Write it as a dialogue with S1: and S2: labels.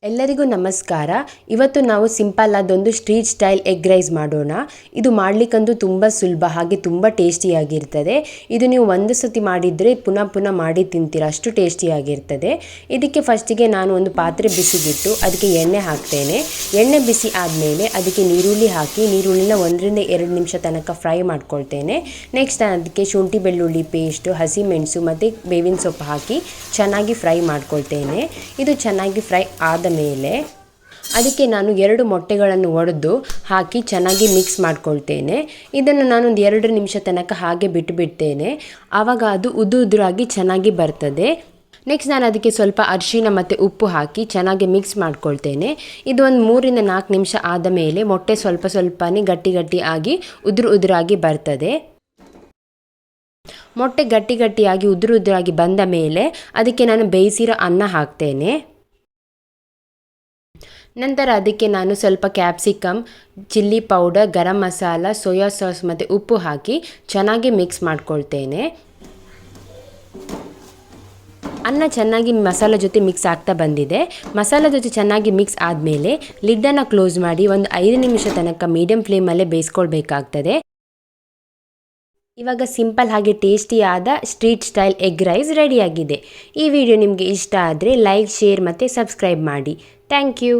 S1: ಎಲ್ಲರಿಗೂ ನಮಸ್ಕಾರ. ಇವತ್ತು ನಾವು ಸಿಂಪಲ್ ಆದೊಂದು ಸ್ಟ್ರೀಟ್ ಸ್ಟೈಲ್ ಎಗ್ ರೈಸ್ ಮಾಡೋಣ. ಇದು ಮಾಡಲಿಕ್ಕಂತೂ ತುಂಬ ಸುಲಭ, ಹಾಗೆ ತುಂಬ ಟೇಸ್ಟಿಯಾಗಿರ್ತದೆ. ಇದು ನೀವು ಒಂದು ಸತಿ ಮಾಡಿದರೆ ಪುನಃ ಪುನಃ ಮಾಡಿ ತಿಂತೀರಾ, ಅಷ್ಟು ಟೇಸ್ಟಿಯಾಗಿರ್ತದೆ. ಇದಕ್ಕೆ ಫಸ್ಟಿಗೆ ನಾನು ಒಂದು ಪಾತ್ರೆ ಬಿಸಿಗಿಟ್ಟು ಅದಕ್ಕೆ ಎಣ್ಣೆ ಹಾಕ್ತೇನೆ. ಎಣ್ಣೆ ಬಿಸಿ ಆದಮೇಲೆ ಅದಕ್ಕೆ ನೀರುಳ್ಳಿ ಹಾಕಿ ನೀರುಳ್ಳಿನ 1-2 ನಿಮಿಷ ತನಕ ಫ್ರೈ ಮಾಡ್ಕೊಳ್ತೇನೆ. ನೆಕ್ಸ್ಟ್ ಅದಕ್ಕೆ ಶುಂಠಿ ಬೆಳ್ಳುಳ್ಳಿ ಪೇಸ್ಟು, ಹಸಿಮೆಣಸು ಮತ್ತು ಬೇವಿನ ಸೊಪ್ಪು ಹಾಕಿ ಚೆನ್ನಾಗಿ ಫ್ರೈ ಮಾಡ್ಕೊಳ್ತೇನೆ. ಇದು ಚೆನ್ನಾಗಿ ಫ್ರೈ ಆದ ಮೇಲೆ ಅದಕ್ಕೆ ನಾನು 2 ಮೊಟ್ಟೆಗಳನ್ನು ಒಡೆದು ಹಾಕಿ ಚೆನ್ನಾಗಿ ಮಿಕ್ಸ್ ಮಾಡ್ಕೊಳ್ತೇನೆ. ಇದನ್ನು ನಾನೊಂದು 2 ನಿಮಿಷ ತನಕ ಹಾಗೆ ಬಿಟ್ಟುಬಿಡ್ತೇನೆ. ಆವಾಗ ಅದು ಉದುರಾಗಿ ಚೆನ್ನಾಗಿ ಬರ್ತದೆ. ನೆಕ್ಸ್ಟ್ ನಾನು ಅದಕ್ಕೆ ಸ್ವಲ್ಪ ಅರಿಶಿನ ಮತ್ತು ಉಪ್ಪು ಹಾಕಿ ಚೆನ್ನಾಗಿ ಮಿಕ್ಸ್ ಮಾಡ್ಕೊಳ್ತೇನೆ. ಇದು ಒಂದು 3-4 ನಿಮಿಷ ಆದ ಮೇಲೆ ಮೊಟ್ಟೆ ಸ್ವಲ್ಪನೇ ಗಟ್ಟಿ ಆಗಿ ಉದುರಾಗಿ ಬರ್ತದೆ. ಮೊಟ್ಟೆ ಗಟ್ಟಿಯಾಗಿ ಉದುರಾಗಿ ಬಂದ ಮೇಲೆ ಅದಕ್ಕೆ ನಾನು ಬೇಯಿಸಿರೋ ಅನ್ನ ಹಾಕ್ತೇನೆ. ನಂತರ ಅದಕ್ಕೆ ನಾನು ಸ್ವಲ್ಪ capsicum, chilli powder, garam masala, soya sauce ಮತ್ತು ಉಪ್ಪು ಹಾಕಿ ಚೆನ್ನಾಗಿ ಮಿಕ್ಸ್ ಮಾಡ್ಕೊಳ್ತೇನೆ. ಅನ್ನ ಚೆನ್ನಾಗಿ ಮಸಾಲ ಜೊತೆ ಮಿಕ್ಸ್ ಆಗ್ತಾ ಬಂದಿದೆ. ಮಸಾಲ ಜೊತೆ ಚೆನ್ನಾಗಿ ಮಿಕ್ಸ್ ಆದಮೇಲೆ ಲಿಡ್ಡನ್ನು ಕ್ಲೋಸ್ ಮಾಡಿ ಒಂದು 5 ನಿಮಿಷ ತನಕ ಮೀಡಿಯಂ ಫ್ಲೇಮಲ್ಲೇ ಬೇಯಿಸ್ಕೊಳ್ಬೇಕಾಗ್ತದೆ. ಇವಾಗ ಸಿಂಪಲ್ ಹಾಗೆ ಟೇಸ್ಟಿಯಾದ ಸ್ಟ್ರೀಟ್ ಸ್ಟೈಲ್ ಎಗ್ ರೈಸ್ ರೆಡಿಯಾಗಿದೆ. ಈ ವಿಡಿಯೋ ನಿಮಗೆ ಇಷ್ಟ ಆದರೆ ಲೈಕ್, ಶೇರ್ ಮತ್ತು ಸಬ್ಸ್ಕ್ರೈಬ್ ಮಾಡಿ. Thank you.